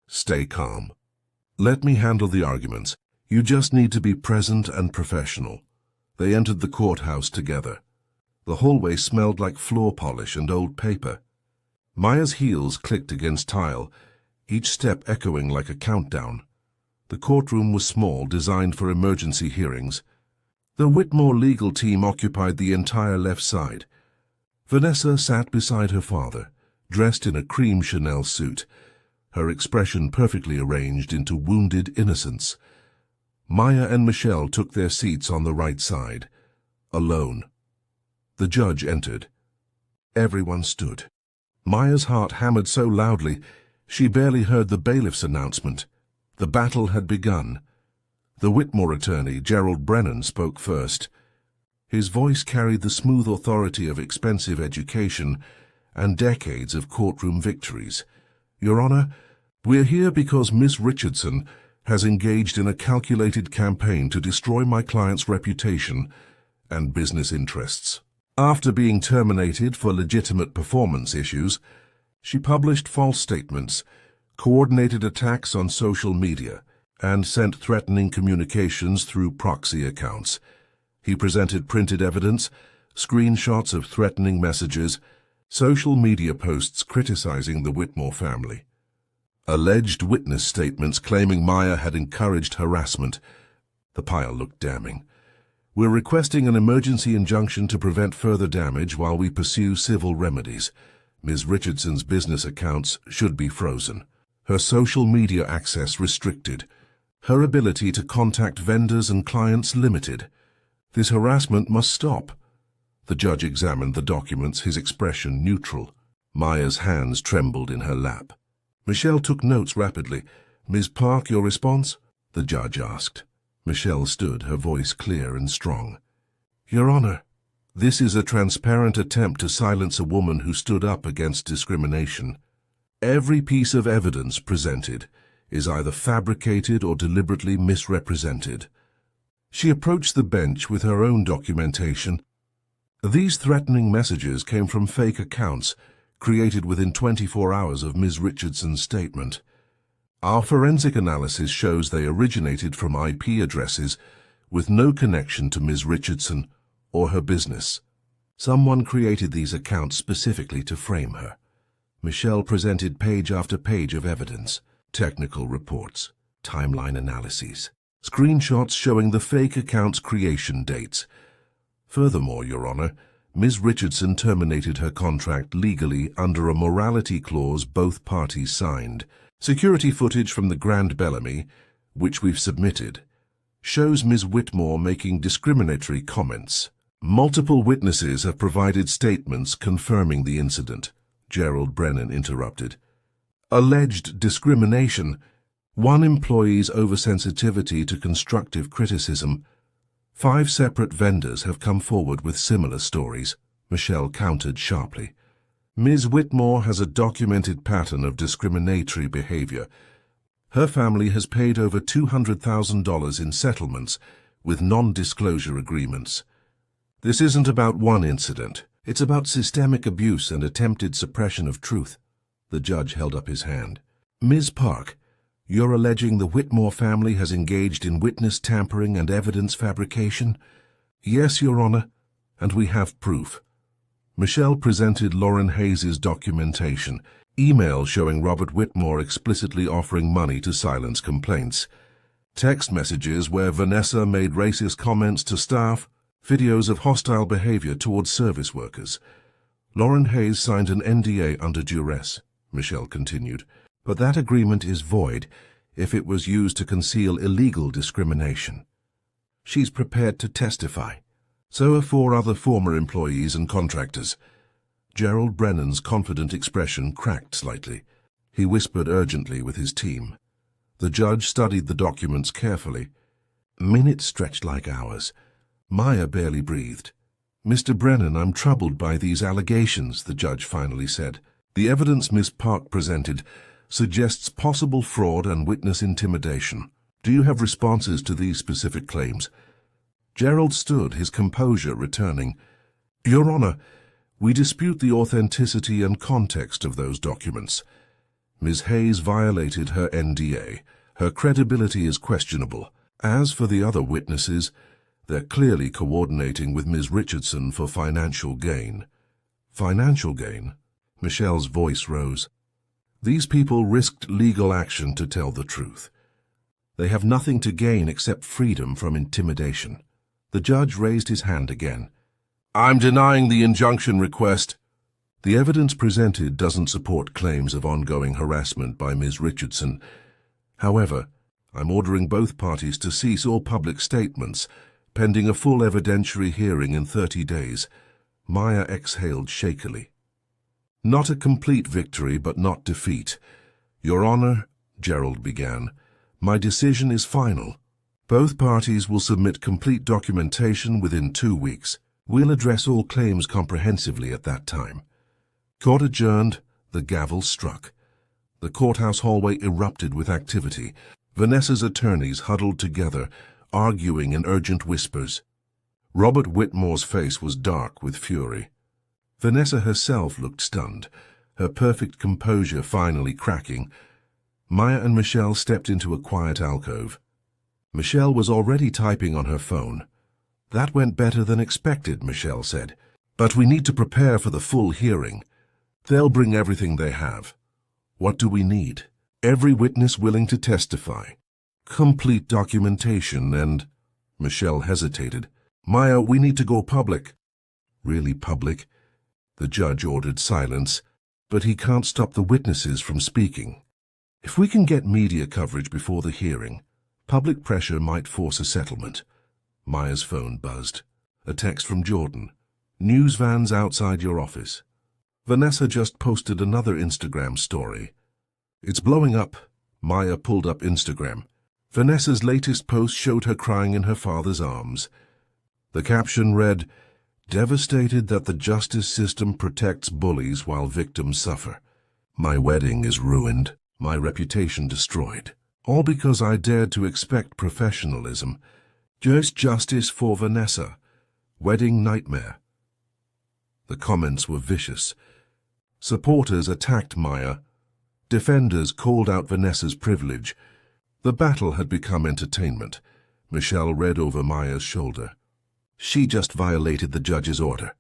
"Stay calm. Let me handle the arguments. You just need to be present and professional." They entered the courthouse together. The hallway smelled like floor polish and old paper. Maya's heels clicked against tile, each step echoing like a countdown. The courtroom was small, designed for emergency hearings. The Whitmore legal team occupied the entire left side. Vanessa sat beside her father, dressed in a cream Chanel suit, her expression perfectly arranged into wounded innocence. Maya and Michelle took their seats on the right side, alone. The judge entered. Everyone stood. Maya's heart hammered so loudly, she barely heard the bailiff's announcement. The battle had begun. The Whitmore attorney, Gerald Brennan, spoke first. His voice carried the smooth authority of expensive education and decades of courtroom victories. "Your Honor, we're here because Miss Richardson has engaged in a calculated campaign to destroy my client's reputation and business interests. After being terminated for legitimate performance issues, she published false statements, coordinated attacks on social media, and sent threatening communications through proxy accounts." He presented printed evidence, screenshots of threatening messages, social media posts criticizing the Whitmore family. Alleged witness statements claiming Maya had encouraged harassment. The pile looked damning. "We're requesting an emergency injunction to prevent further damage while we pursue civil remedies. Ms. Richardson's business accounts should be frozen. Her social media access restricted. Her ability to contact vendors and clients limited. This harassment must stop." The judge examined the documents, his expression neutral. Maya's hands trembled in her lap. Michelle took notes rapidly. "Ms. Park, your response?" the judge asked. Michelle stood, her voice clear and strong. "Your Honor, this is a transparent attempt to silence a woman who stood up against discrimination. Every piece of evidence presented is either fabricated or deliberately misrepresented." She approached the bench with her own documentation. These threatening messages came from fake accounts created within 24 hours of Ms. Richardson's statement. Our forensic analysis shows they originated from IP addresses with no connection to Ms. Richardson or her business. Someone created these accounts specifically to frame her. Michelle presented page after page of evidence, technical reports, timeline analyses, screenshots showing the fake accounts' creation dates. Furthermore, Your Honor, Ms. Richardson terminated her contract legally under a morality clause both parties signed. Security footage from the Grand Bellamy, which we've submitted, shows Ms. Whitmore making discriminatory comments. Multiple witnesses have provided statements confirming the incident, Gerald Brennan interrupted. Alleged discrimination, one employee's oversensitivity to constructive criticism. 5 separate vendors have come forward with similar stories, Michelle countered sharply. Ms. Whitmore has a documented pattern of discriminatory behavior. Her family has paid over $200,000 in settlements with non-disclosure agreements. This isn't about one incident. It's about systemic abuse and attempted suppression of truth. The judge held up his hand. Ms. Park, you're alleging the Whitmore family has engaged in witness tampering and evidence fabrication? Yes, Your Honor, and we have proof. Michelle presented Lauren Hayes' documentation, email showing Robert Whitmore explicitly offering money to silence complaints, text messages where Vanessa made racist comments to staff, videos of hostile behavior towards service workers. Lauren Hayes signed an NDA under duress, Michelle continued, but that agreement is void if it was used to conceal illegal discrimination. She's prepared to testify. So are 4 other former employees and contractors. Gerald Brennan's confident expression cracked slightly. He whispered urgently with his team. The judge studied the documents carefully. Minutes stretched like hours. Maya barely breathed. "Mr. Brennan, I'm troubled by these allegations," the judge finally said. "The evidence Ms. Park presented suggests possible fraud and witness intimidation. Do you have responses to these specific claims?" Gerald stood, his composure returning. "Your Honor, we dispute the authenticity and context of those documents. Ms. Hayes violated her NDA. Her credibility is questionable. As for the other witnesses, they're clearly coordinating with Ms. Richardson for financial gain." "Financial gain?" Michelle's voice rose. "These people risked legal action to tell the truth. They have nothing to gain except freedom from intimidation." The judge raised his hand again. "I'm denying the injunction request." The evidence presented doesn't support claims of ongoing harassment by Ms. Richardson. However, I'm ordering both parties to cease all public statements, pending a full evidentiary hearing in 30 days. Maya exhaled shakily. "Not a complete victory, but not defeat. Your Honor," Gerald began, "my decision is final. Both parties will submit complete documentation within 2 weeks. We'll address all claims comprehensively at that time." Court adjourned, the gavel struck. The courthouse hallway erupted with activity. Vanessa's attorneys huddled together, arguing in urgent whispers. Robert Whitmore's face was dark with fury. Vanessa herself looked stunned, her perfect composure finally cracking. Maya and Michelle stepped into a quiet alcove. Michelle was already typing on her phone. "That went better than expected," Michelle said. "But we need to prepare for the full hearing. They'll bring everything they have. What do we need? Every witness willing to testify. Complete documentation and—" Michelle hesitated. "Maya, we need to go public." "Really public?" The judge ordered silence, but he can't stop the witnesses from speaking. "If we can get media coverage before the hearing, public pressure might force a settlement." Maya's phone buzzed. A text from Jordan. News vans outside your office. Vanessa just posted another Instagram story. It's blowing up. Maya pulled up Instagram. Vanessa's latest post showed her crying in her father's arms. The caption read, "Devastated that the justice system protects bullies while victims suffer. My wedding is ruined, my reputation destroyed. All because I dared to expect professionalism. Just justice for Vanessa. Wedding nightmare." The comments were vicious. Supporters attacked Maya. Defenders called out Vanessa's privilege. The battle had become entertainment. Michelle read over Maya's shoulder. She just violated the judge's order.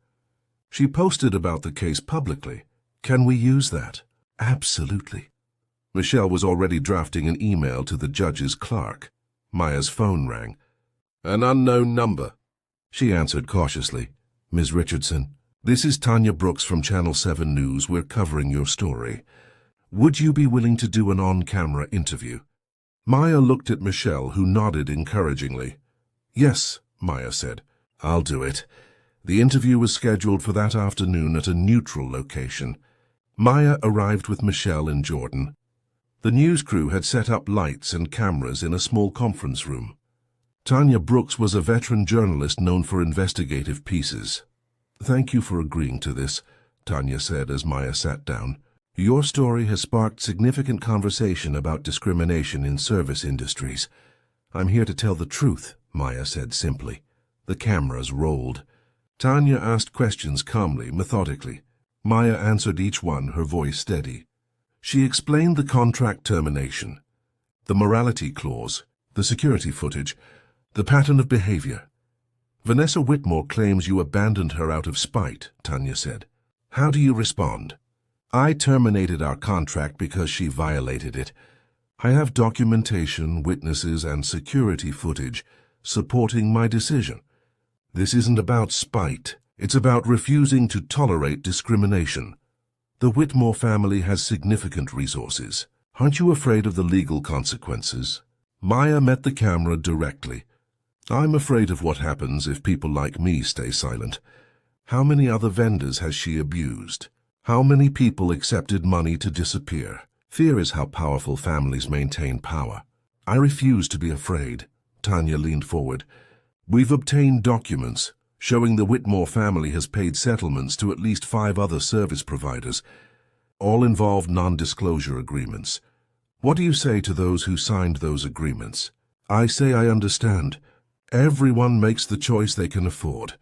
She posted about the case publicly. Can we use that? Absolutely. Michelle was already drafting an email to the judge's clerk. Maya's phone rang. An unknown number. She answered cautiously. Ms. Richardson, this is Tanya Brooks from Channel 7 News. We're covering your story. Would you be willing to do an on-camera interview? Maya looked at Michelle, who nodded encouragingly. Yes, Maya said. I'll do it. The interview was scheduled for that afternoon at a neutral location. Maya arrived with Michelle in Jordan. The news crew had set up lights and cameras in a small conference room. Tanya Brooks was a veteran journalist known for investigative pieces. Thank you for agreeing to this, Tanya said as Maya sat down. Your story has sparked significant conversation about discrimination in service industries. I'm here to tell the truth, Maya said simply. The cameras rolled. Tanya asked questions calmly, methodically. Maya answered each one, her voice steady. She explained the contract termination, the morality clause, the security footage, the pattern of behavior. Vanessa Whitmore claims you abandoned her out of spite, Tanya said. How do you respond? I terminated our contract because she violated it. I have documentation, witnesses, and security footage supporting my decision. This isn't about spite. It's about refusing to tolerate discrimination. The Whitmore family has significant resources. Aren't you afraid of the legal consequences? Maya met the camera directly. I'm afraid of what happens if people like me stay silent. How many other vendors has she abused? How many people accepted money to disappear? Fear is how powerful families maintain power. I refuse to be afraid. Tanya leaned forward. We've obtained documents showing the Whitmore family has paid settlements to at least 5 other service providers. All involved non-disclosure agreements. What do you say to those who signed those agreements? I say I understand. Everyone makes the choice they can afford.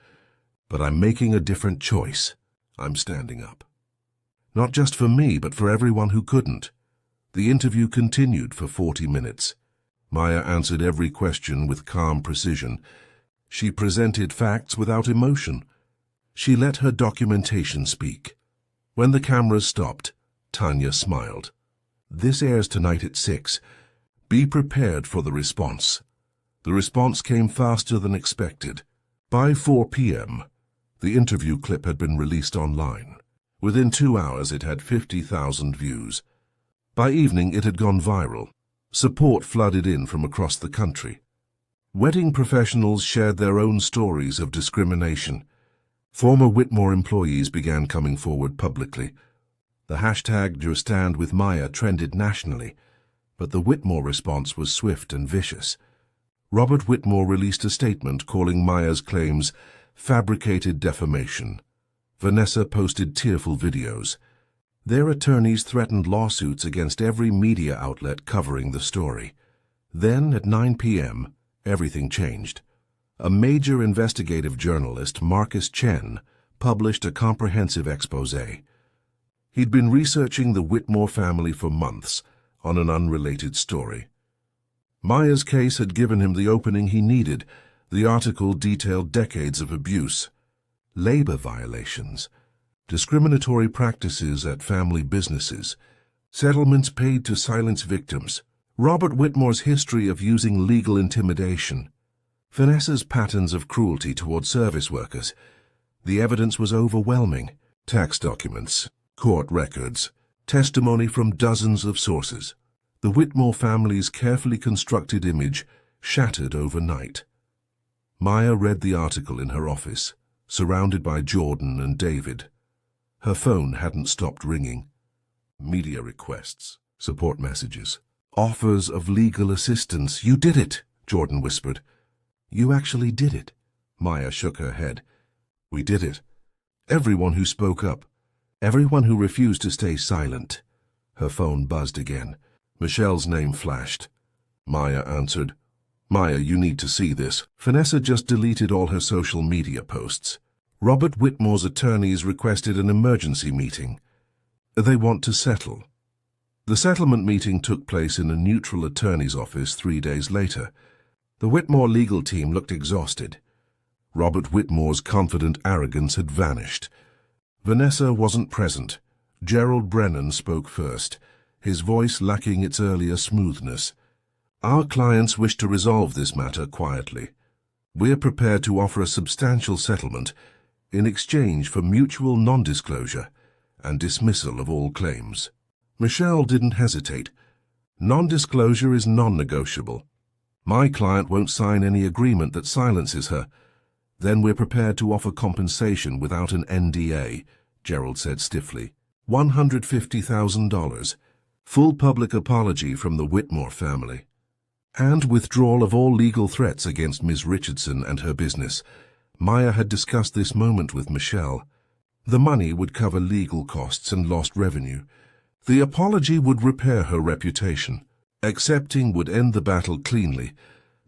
But I'm making a different choice. I'm standing up. Not just for me, but for everyone who couldn't. The interview continued for 40 minutes. Maya answered every question with calm precision. She presented facts without emotion. She let her documentation speak. When the cameras stopped, Tanya smiled. This airs tonight at 6. Be prepared for the response. The response came faster than expected. By 4 p.m., the interview clip had been released online. Within 2 hours, it had 50,000 views. By evening, it had gone viral. Support flooded in from across the country. Wedding professionals shared their own stories of discrimination. Former Whitmore employees began coming forward publicly. The hashtag #YourStandWithMaya trended nationally, but the Whitmore response was swift and vicious. Robert Whitmore released a statement calling Maya's claims fabricated defamation. Vanessa posted tearful videos. Their attorneys threatened lawsuits against every media outlet covering the story. Then, at 9 p.m., everything changed. A major investigative journalist, Marcus Chen, published a comprehensive exposé. He'd been researching the Whitmore family for months on an unrelated story. Maya's case had given him the opening he needed. The article detailed decades of abuse, labor violations, discriminatory practices at family businesses, settlements paid to silence victims, Robert Whitmore's history of using legal intimidation, Vanessa's patterns of cruelty toward service workers. The evidence was overwhelming. Tax documents, court records, testimony from dozens of sources. The Whitmore family's carefully constructed image shattered overnight. Maya read the article in her office. surrounded by Jordan and David. Her phone hadn't stopped ringing. Media requests, support messages, offers of legal assistance. "You did it," Jordan whispered. "You actually did it." Maya shook her head. "We did it. Everyone who spoke up. Everyone who refused to stay silent." Her phone buzzed again. Michelle's name flashed. Maya answered. "Maya, you need to see this." Vanessa just deleted all her social media posts. Robert Whitmore's attorneys requested an emergency meeting. They want to settle. The settlement meeting took place in a neutral attorney's office 3 days later. The Whitmore legal team looked exhausted. Robert Whitmore's confident arrogance had vanished. Vanessa wasn't present. Gerald Brennan spoke first, his voice lacking its earlier smoothness. "Our clients wish to resolve this matter quietly. We're prepared to offer a substantial settlement in exchange for mutual non-disclosure and dismissal of all claims." Michelle didn't hesitate. "Non-disclosure is non-negotiable. My client won't sign any agreement that silences her. Then we're prepared to offer compensation without an NDA," Gerald said stiffly. $150,000, full public apology from the Whitmore family, and withdrawal of all legal threats against Ms. Richardson and her business. Maya had discussed this moment with Michelle. The money would cover legal costs and lost revenue. The apology would repair her reputation. Accepting would end the battle cleanly,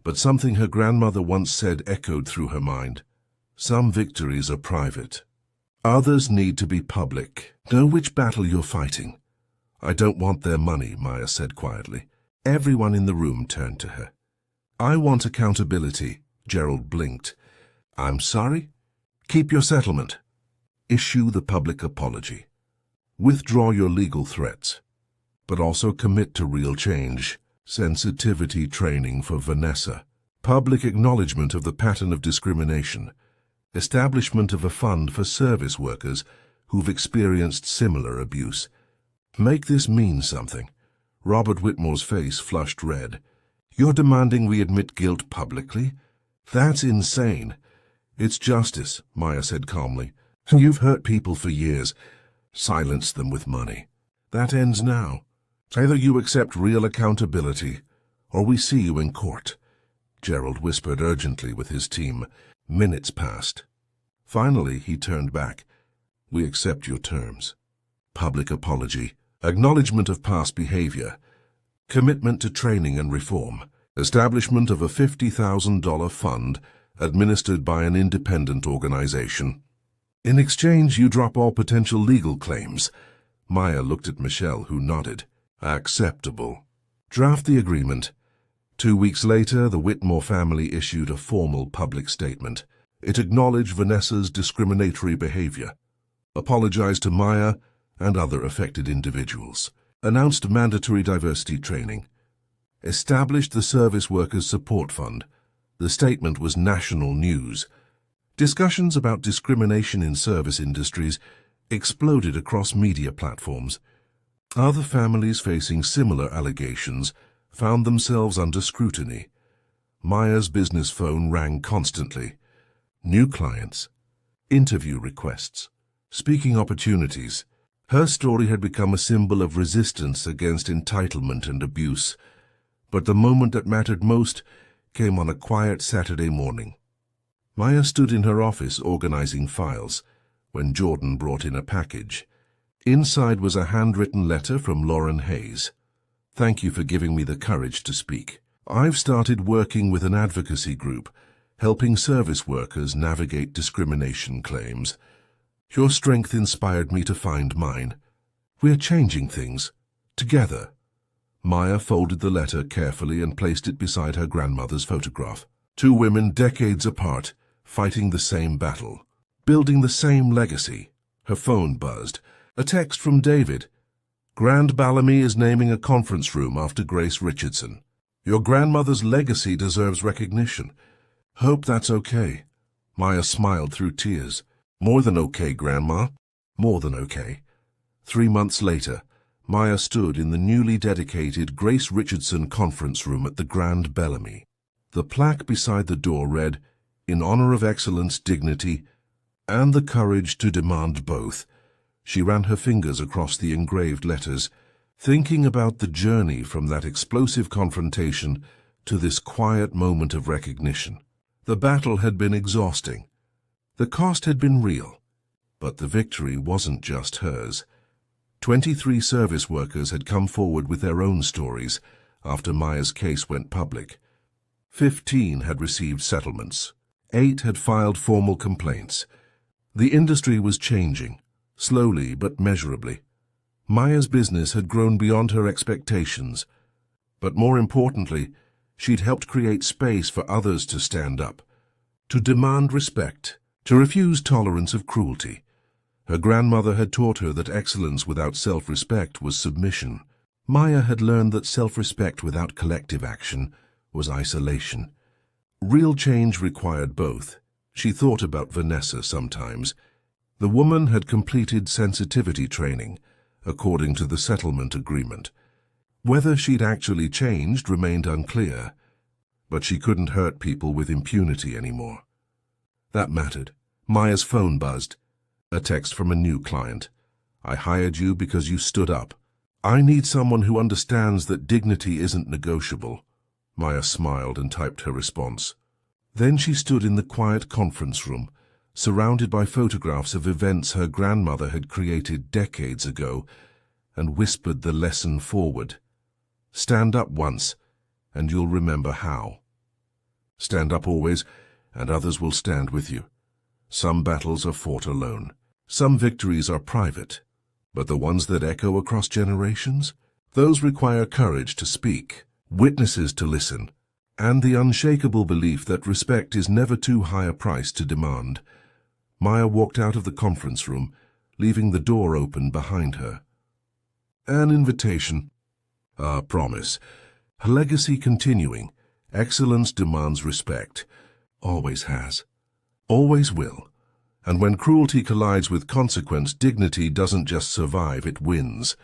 but something her grandmother once said echoed through her mind. Some victories are private. Others need to be public. Know which battle you're fighting. "I don't want their money," Maya said quietly. Everyone in the room turned to her. "I want accountability," Gerald blinked. "I'm sorry? Keep your settlement. Issue the public apology. Withdraw your legal threats. But also commit to real change." Sensitivity training for Vanessa. Public acknowledgement of the pattern of discrimination. Establishment of a fund for service workers who've experienced similar abuse. Make this mean something. Robert Whitmore's face flushed red. "You're demanding we admit guilt publicly? That's insane." "It's justice," Maya said calmly. "You've hurt people for years. Silence them with money. That ends now. Either you accept real accountability, or we see you in court." Gerald whispered urgently with his team. Minutes passed. Finally, he turned back. "We accept your terms. Public apology, acknowledgement of past behavior, commitment to training and reform, establishment of a $50,000 fund administered by an independent organization. In exchange, you drop all potential legal claims." Maya looked at Michelle, who nodded. "Acceptable. Draft the agreement." 2 weeks later, the Whitmore family issued a formal public statement. It acknowledged Vanessa's discriminatory behavior, apologized to Maya and other affected individuals, announced mandatory diversity training, established the Service Workers Support Fund. The statement was national news. Discussions about discrimination in service industries exploded across media platforms. Other families facing similar allegations found themselves under scrutiny. Maya's business phone rang constantly. New clients, interview requests, speaking opportunities. Her story had become a symbol of resistance against entitlement and abuse. But the moment that mattered most came on a quiet Saturday morning. Maya stood in her office organizing files when Jordan brought in a package. Inside was a handwritten letter from Lauren Hayes. "Thank you for giving me the courage to speak. I've started working with an advocacy group, helping service workers navigate discrimination claims. Your strength inspired me to find mine. We're changing things. Together." Maya folded the letter carefully and placed it beside her grandmother's photograph. Two women decades apart, fighting the same battle, building the same legacy. Her phone buzzed. A text from David. "Grand Bellamy is naming a conference room after Grace Richardson. Your grandmother's legacy deserves recognition. Hope that's okay." Maya smiled through tears. "More than okay, Grandma. More than okay." 3 months later, Maya stood in the newly dedicated Grace Richardson conference room at the Grand Bellamy. The plaque beside the door read, "In honor of excellence, dignity, and the courage to demand both. She ran her fingers across the engraved letters, thinking about the journey from that explosive confrontation to this quiet moment of recognition. The battle had been exhausting. The cost had been real. But the victory wasn't just hers. 23 service workers had come forward with their own stories after Maya's case went public. 15 had received settlements. 8 had filed formal complaints. The industry was changing, slowly but measurably. Maya's business had grown beyond her expectations. But more importantly, she'd helped create space for others to stand up, to demand respect, to refuse tolerance of cruelty. Her grandmother had taught her that excellence without self-respect was submission. Maya had learned that self-respect without collective action was isolation. Real change required both. She thought about Vanessa sometimes. The woman had completed sensitivity training, according to the settlement agreement. Whether she'd actually changed remained unclear, but she couldn't hurt people with impunity anymore. That mattered. Maya's phone buzzed. A text from a new client. "I hired you because you stood up. I need someone who understands that dignity isn't negotiable." Maya smiled and typed her response. Then she stood in the quiet conference room, surrounded by photographs of events her grandmother had created decades ago, and whispered the lesson forward. "Stand up once, and you'll remember how. Stand up always, and others will stand with you. Some battles are fought alone. Some victories are private. But the ones that echo across generations, those require courage to speak, witnesses to listen, and the unshakable belief that respect is never too high a price to demand." Maya walked out of the conference room, leaving the door open behind her. An invitation. A promise. A legacy continuing. Excellence demands respect. Always has. Always will. And when cruelty collides with consequence, dignity doesn't just survive, it wins.